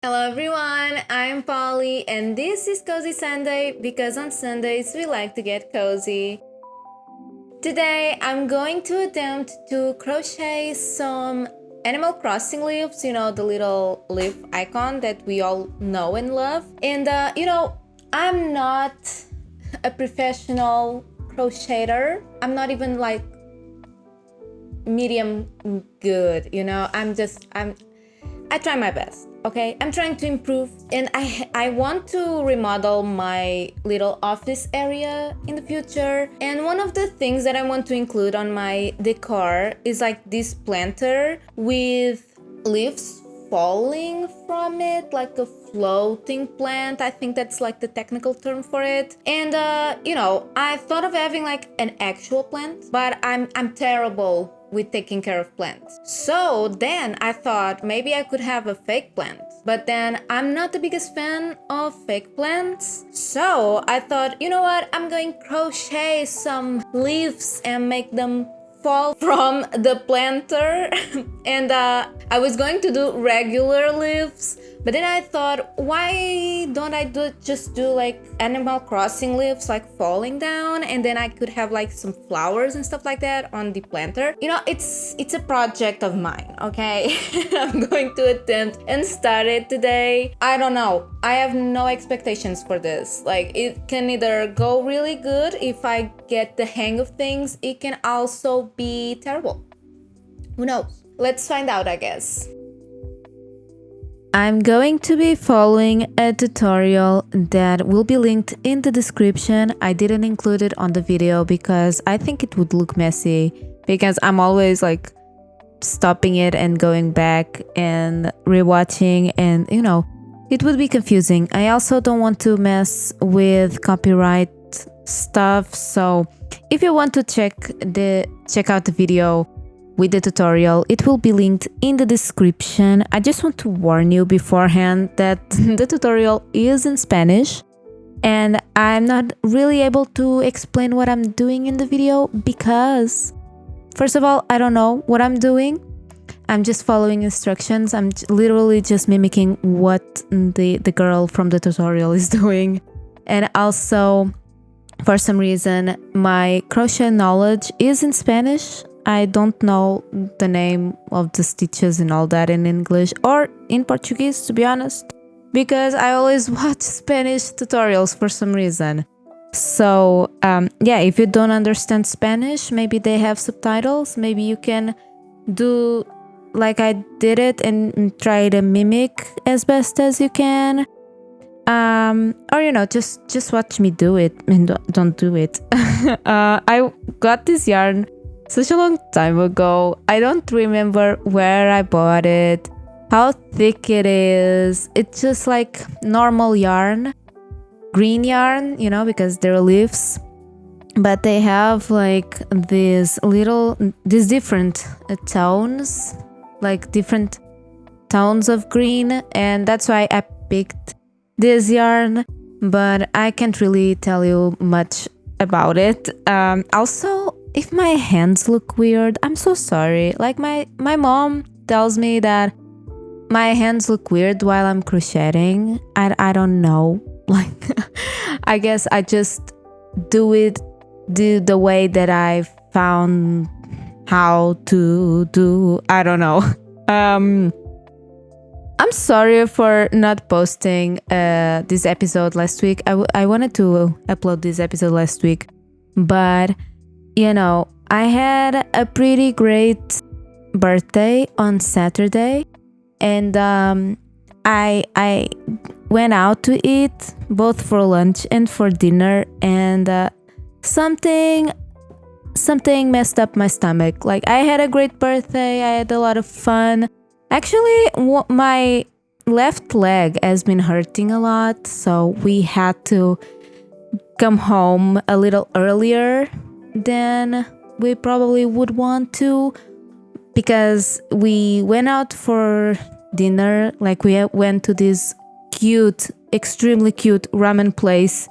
Hello everyone, I'm Polly and this is Cozy Sunday because on Sundays we like to get cozy. Today I'm going to attempt to crochet some Animal Crossing leaves, the little leaf icon that we all know and love. And I'm not a professional crocheter. I'm not even like medium good, I try my best, okay? I'm trying to improve and I want to remodel my little office area in the future. And one of the things that I want to include on my decor is like this planter with leaves falling from it, like a floating plant. I think that's like the technical term for it. And I thought of having like an actual plant, but I'm terrible with taking care of plants. So then I thought maybe I could have a fake plant. But then I'm not the biggest fan of fake plants. So I thought, you know what? I'm going to crochet some leaves and make them fall from the planter. And I was going to do regular leaves, but then I thought, why don't I just do like Animal Crossing leaves, like falling down, and then I could have like some flowers and stuff like that on the planter. It's a project of mine, okay? I'm going to attempt and start it today. I don't know. I have no expectations for this. Like, it can either go really good if I get the hang of things. It can also be terrible. Who knows? Let's find out, I guess. I'm going to be following a tutorial that will be linked in the description. I didn't include it on the video because I think it would look messy, because I'm always like stopping it and going back and rewatching, and it would be confusing. I also don't want to mess with copyright stuff, so if you want to check out the video with the tutorial, it will be linked in the description. I just want to warn you beforehand that the tutorial is in Spanish and I'm not really able to explain what I'm doing in the video because, first of all, I don't know what I'm doing. I'm just following instructions. I'm literally just mimicking what the girl from the tutorial is doing. And also, for some reason, my crochet knowledge is in Spanish. I don't know the name of the stitches and all that in English or in Portuguese, to be honest, because I always watch Spanish tutorials for some reason. So, if you don't understand Spanish, maybe they have subtitles. Maybe you can do like I did it and try to mimic as best as you can. Or just watch me do it and don't do it. I got this yarn such a long time ago. I don't remember where I bought it, how thick it is. It's just like normal yarn, green yarn, because they're leaves. But they have like these different tones, like different tones of green. And that's why I picked this yarn, but I can't really tell you much about it. Also, if my hands look weird, I'm so sorry. Like my mom tells me that my hands look weird while I'm crocheting. I don't know. Like, I guess I just do the way that I found how to do. I don't know. I'm sorry for not posting this episode last week. I wanted to upload this episode last week, but I had a pretty great birthday on Saturday, and I went out to eat both for lunch and for dinner, and something messed up my stomach. Like, I had a great birthday, I had a lot of fun. Actually, my left leg has been hurting a lot, so we had to come home a little earlier than we probably would want to, because we went out for dinner. Like, we went to this extremely cute ramen place,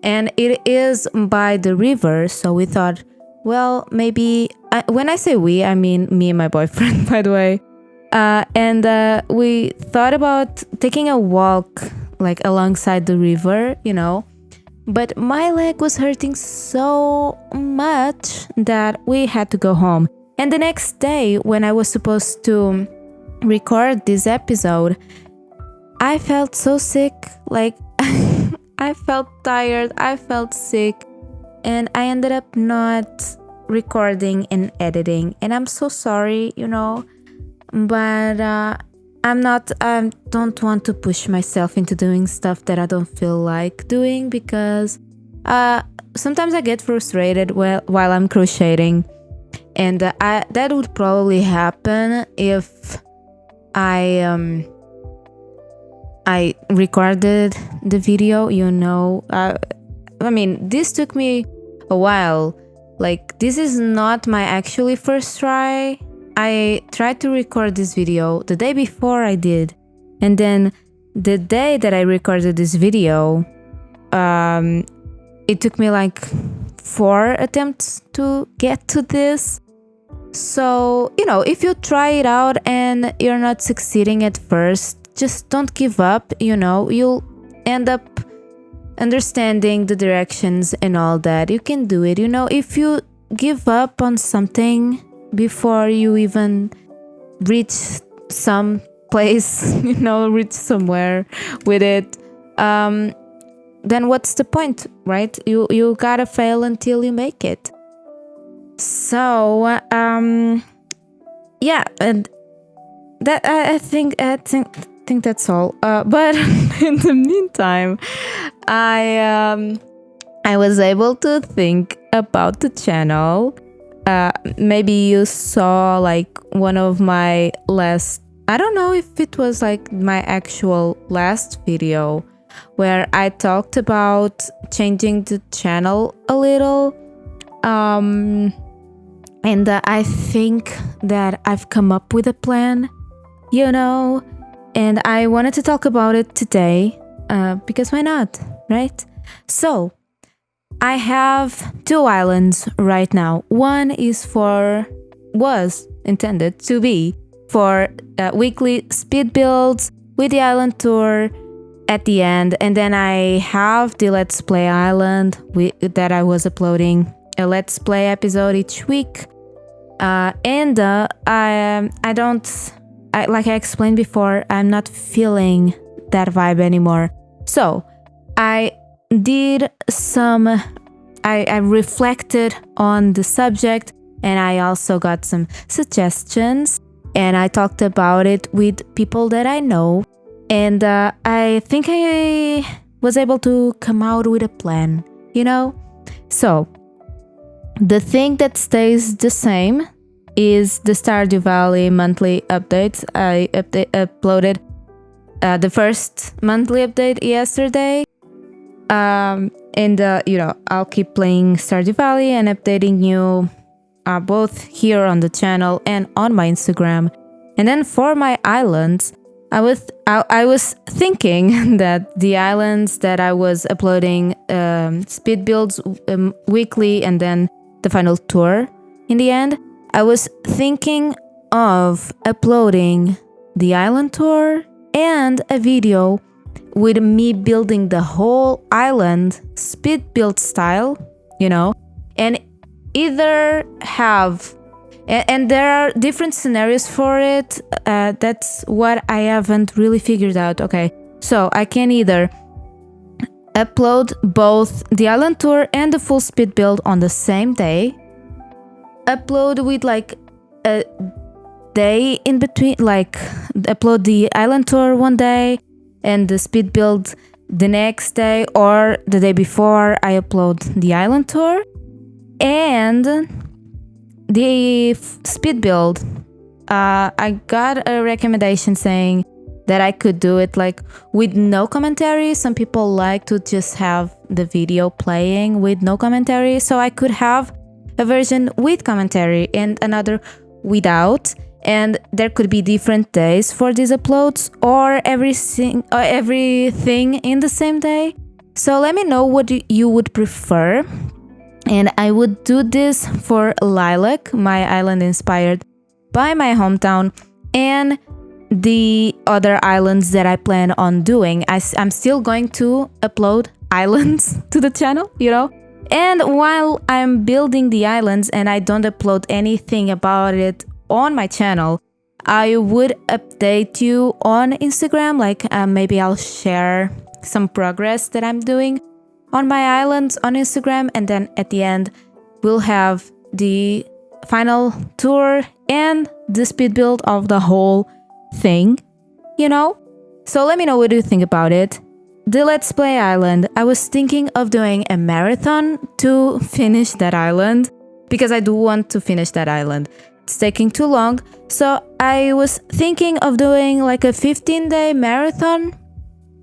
and it is by the river, so we thought, well, maybe when I say we, I mean me and my boyfriend, by the way. And we thought about taking a walk like alongside the river, but my leg was hurting so much that we had to go home. And the next day, when I was supposed to record this episode, I felt so sick. Like, I felt tired, I felt sick, and I ended up not recording and editing. And I'm so sorry, but I don't want to push myself into doing stuff that I don't feel like doing, because sometimes I get frustrated while I'm crocheting, and that would probably happen if I recorded the video. I mean, this took me a while. Like, this is not my actually first try. I tried to record this video the day before I did, and then the day that I recorded this video, it took me like 4 attempts to get to this. So, if you try it out and you're not succeeding at first, just don't give up. You'll end up understanding the directions and all that. You can do it. If you give up on something before you even reach some place, reach somewhere with it, then what's the point, right? You gotta fail until you make it. So yeah, and that I think that's all. But in the meantime, I was able to think about the channel. Maybe you saw like one of my last, I don't know if it was like my actual last video, where I talked about changing the channel a little. And I think that I've come up with a plan, and I wanted to talk about it today, because why not, right? So, I have 2 islands right now. One was intended to be for weekly speed builds with the island tour at the end, and then I have the Let's Play island that I was uploading a Let's Play episode each week. And like I explained before, I'm not feeling that vibe anymore. So I did I reflected on the subject, and I also got some suggestions, and I talked about it with people that I know, and I think I was able to come out with a plan, So the thing that stays the same is the Stardew Valley monthly updates. I uploaded the first monthly update yesterday. And I'll keep playing Stardew Valley and updating you both here on the channel and on my Instagram. And then for my islands, I was thinking that the islands that I was uploading speed builds weekly, and then the final tour in the end, I was thinking of uploading the island tour and a video with me building the whole island speed build style, and either have, and there are different scenarios for it. That's what I haven't really figured out. Okay, so I can either upload both the island tour and the full speed build on the same day, upload with like a day in between, like upload the island tour one day and the speed build the next day, or the day before I upload the island tour. And the speed build, I got a recommendation saying that I could do it like with no commentary. Some people like to just have the video playing with no commentary, so I could have a version with commentary and another without, and there could be different days for these uploads, or everything in the same day. So let me know what you would prefer, and I would do this for Lilac, my island inspired by my hometown, and the other islands that I plan on doing. I'm still going to upload islands to the channel, you know? And while I'm building the islands and I don't upload anything about it on my channel, I would update you on Instagram. Like maybe I'll share some progress that I'm doing on my islands on Instagram. And then at the end, we'll have the final tour and the speed build of the whole thing, you know? So let me know what you think about it. The Let's Play Island, I was thinking of doing a marathon to finish that island because I do want to finish that island. It's taking too long, so I was thinking of doing like a 15-day marathon,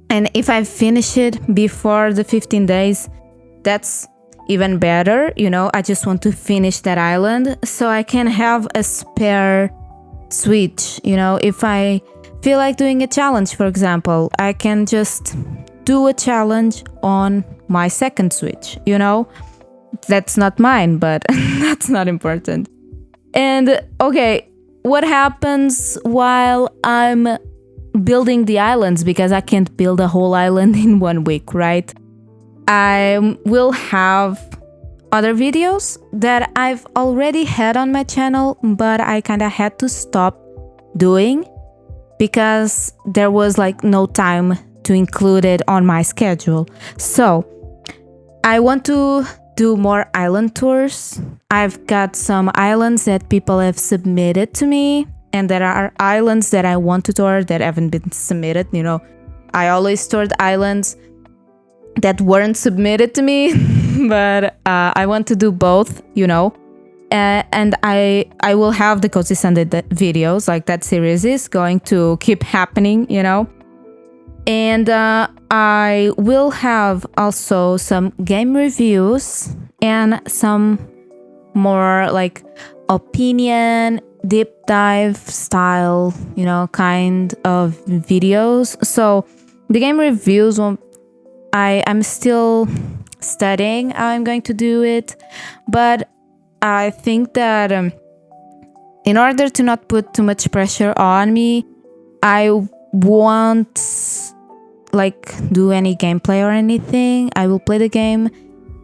and if I finish it before the 15 days, that's even better, you know? I just want to finish that island so I can have a spare Switch, you know? If I feel like doing a challenge, for example, I can just do a challenge on my second Switch, you know? That's not mine, but that's not important. And okay, what happens while I'm building the islands? Because I can't build a whole island in 1 week, right? I will have other videos that I've already had on my channel, but I kind of had to stop doing because there was like no time to include it on my schedule. So I want to do more island tours. I've got some islands that people have submitted to me, and there are islands that I want to tour that haven't been submitted. You know, I always toured islands that weren't submitted to me, but I want to do both, you know. And I will have the Cozy Sunday videos, like that series is going to keep happening, you know. And I will have also some game reviews and some more like opinion, deep dive style, you know, kind of videos. So the game reviews, I'm still studying how I'm going to do it, but I think that in order to not put too much pressure on me, I won't like do any gameplay or anything. I will play the game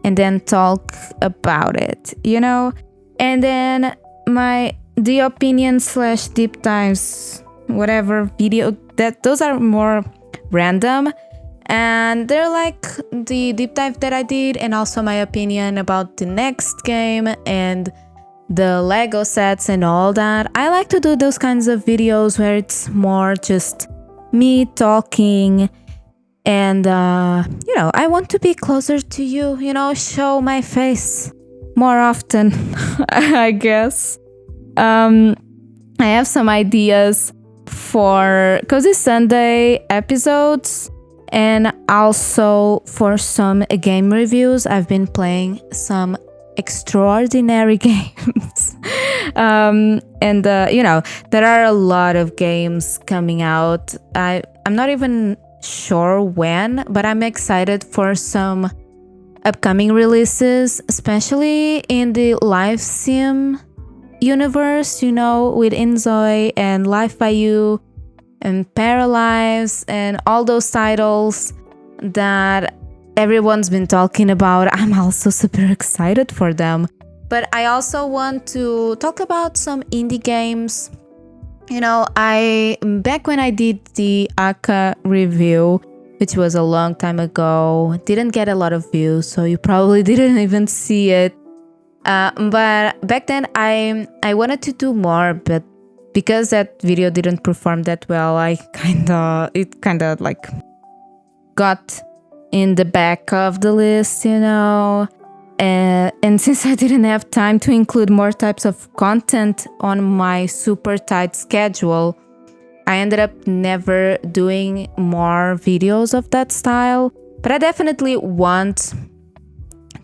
and then talk about it, you know. And then the opinion / deep dives, whatever video, that those are more random, and they're like the deep dive that I did, and also my opinion about the next game and the Lego sets and all that. I like to do those kinds of videos where it's more just me talking, and you know, I want to be closer to you, you know, show my face more often. I guess I have some ideas for Cozy Sunday episodes and also for some game reviews. I've been playing some extraordinary games. And you know, there are a lot of games coming out. I'm not even sure when, but I'm excited for some upcoming releases, especially in the live sim universe, you know, with Inzoi and Life by You and Paralives and all those titles that everyone's been talking about. I'm also super excited for them. But I also want to talk about some indie games. You know, back when I did the Aka review, which was a long time ago, didn't get a lot of views, so you probably didn't even see it. But back then I wanted to do more, but because that video didn't perform that well, it kind of like got in the back of the list, you know. And since I didn't have time to include more types of content on my super tight schedule, I ended up never doing more videos of that style. But I definitely want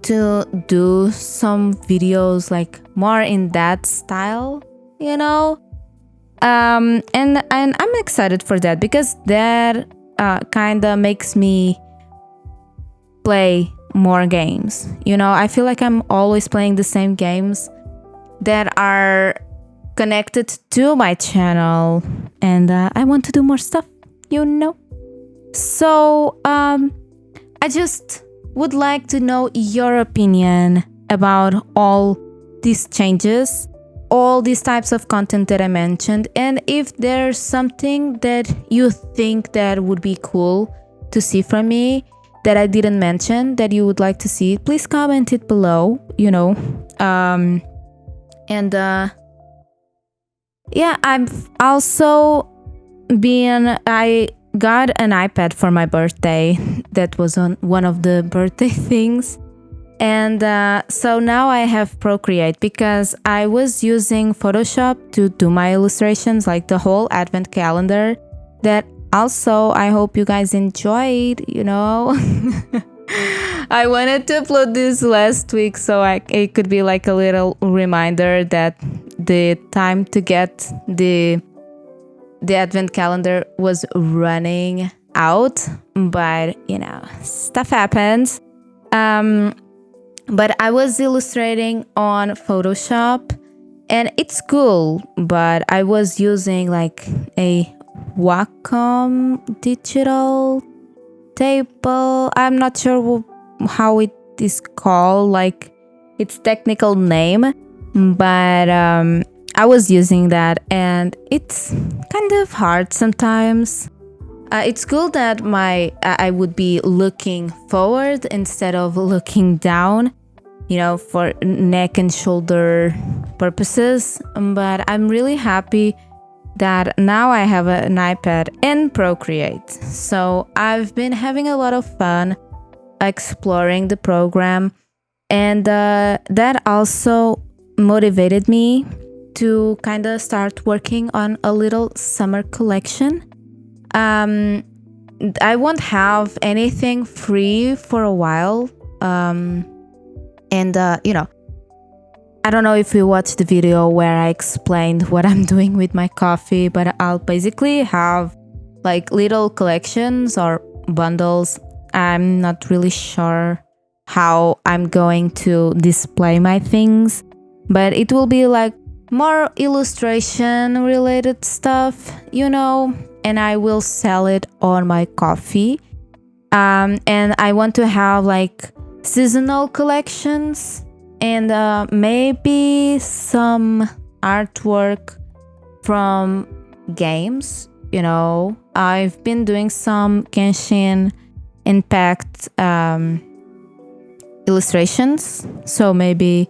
to do some videos like more in that style, you know. And I'm excited for that because that kind of makes me play more games. You know, I feel like I'm always playing the same games that are connected to my channel, and I want to do more stuff, you know. So I just would like to know your opinion about all these changes, all these types of content that I mentioned, and if there's something that you think that would be cool to see from me that I didn't mention that you would like to see, please comment it below, you know. Yeah, I've also I got an iPad for my birthday. That was on one of the birthday things. And so now I have Procreate because I was using Photoshop to do my illustrations, like the whole advent calendar. That also I hope you guys enjoyed, you know. I wanted to upload this last week so it could be like a little reminder that the time to get the advent calendar was running out, but you know, stuff happens. But I was illustrating on Photoshop and it's cool, but I was using like a Wacom digital table. I'm not sure how it is called, like its technical name, but I was using that and it's kind of hard sometimes. It's cool that I would be looking forward instead of looking down, you know, for neck and shoulder purposes. But I'm really happy that now I have an iPad and Procreate. So I've been having a lot of fun exploring the program, and that also motivated me to kind of start working on a little summer collection. I won't have anything free for a while. You know, I don't know if you watched the video where I explained what I'm doing with my coffee, but I'll basically have like little collections or bundles. I'm not really sure how I'm going to display my things, but it will be like more illustration related stuff, you know, and I will sell it on my coffee. And I want to have like seasonal collections and maybe some artwork from games, you know. I've been doing some Genshin Impact illustrations, so maybe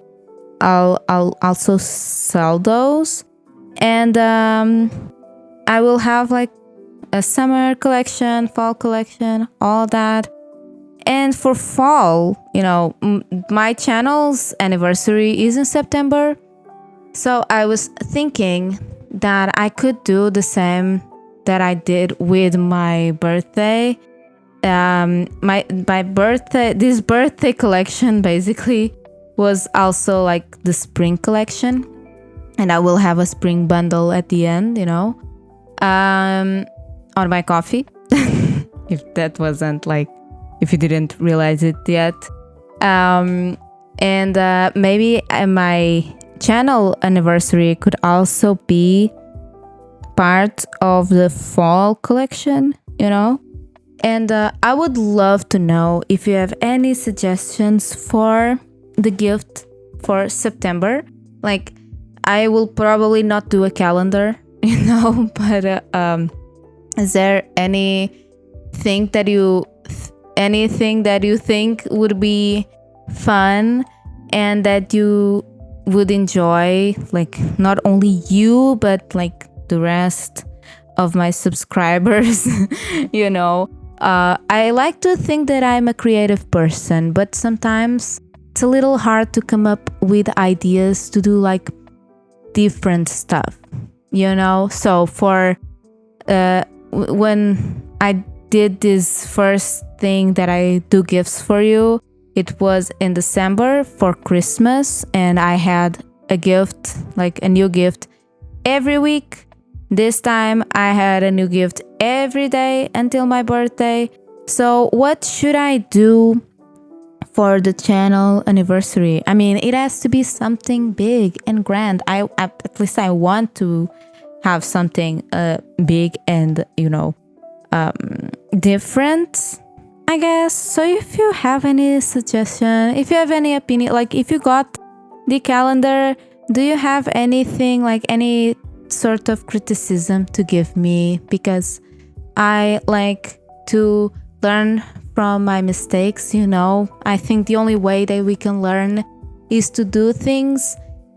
I'll also sell those. And I will have like a summer collection, fall collection, all that. And for fall, you know, my channel's anniversary is in September. So I was thinking that I could do the same that I did with my birthday. My birthday, this birthday collection basically was also like the spring collection. And I will have a spring bundle at the end, you know, on my coffee. If that wasn't like, if you didn't realize it yet. And maybe my channel anniversary could also be part of the fall collection, you know. And I would love to know if you have any suggestions for the gift for September. Like, I will probably not do a calendar, you know, but is there anything that you think would be fun and that you would enjoy, like not only you but like the rest of my subscribers? You know, I like to think that I'm a creative person, but sometimes it's a little hard to come up with ideas to do like different stuff, you know. So for when I did this first thing that I do gifts for you, it was in December for Christmas, and I had a gift, like a new gift every week. This time I had a new gift every day until my birthday. So what should I do for the channel anniversary. I mean, it has to be something big and grand. At least I want to have something big and, you know, different, I guess. So if you have any suggestion, if you have any opinion, like if you got the calendar, do you have anything, like any sort of criticism to give me? Because I like to learn from my mistakes, you know. I think the only way that we can learn is to do things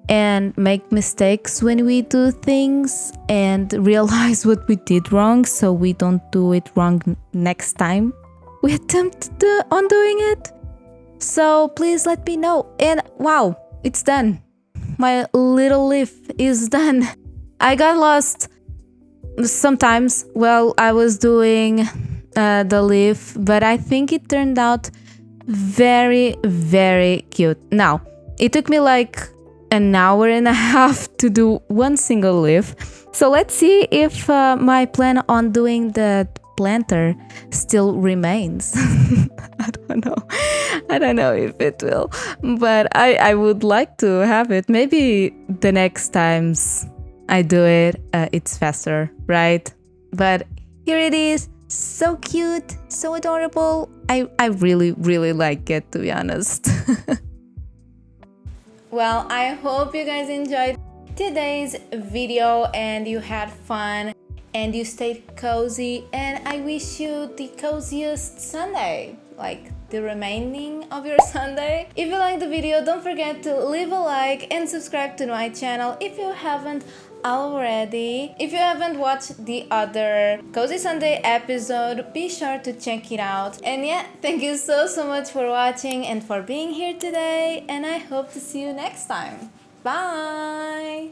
and make mistakes when we do things and realize what we did wrong so we don't do it wrong next time we attempt on doing it. So please let me know. And wow, it's done. My little leaf is done. I got lost sometimes while I was doing the leaf, but I think it turned out very, very cute. Now, it took me like an hour and a half to do one single leaf. So let's see if my plan on doing the planter still remains. I don't know if it will, but I would like to have it. Maybe the next times I do it, it's faster, right? But here it is. So cute, so adorable. I really, really like it, to be honest. Well, I hope you guys enjoyed today's video and you had fun and you stayed cozy, and I wish you the coziest Sunday, like the remaining of your Sunday. If you liked the video, don't forget to leave a like and subscribe to my channel if you haven't already. If you haven't watched the other Cozy Sunday episode, be sure to check it out. And yeah, thank you so much for watching and for being here today, and I hope to see you next time. Bye!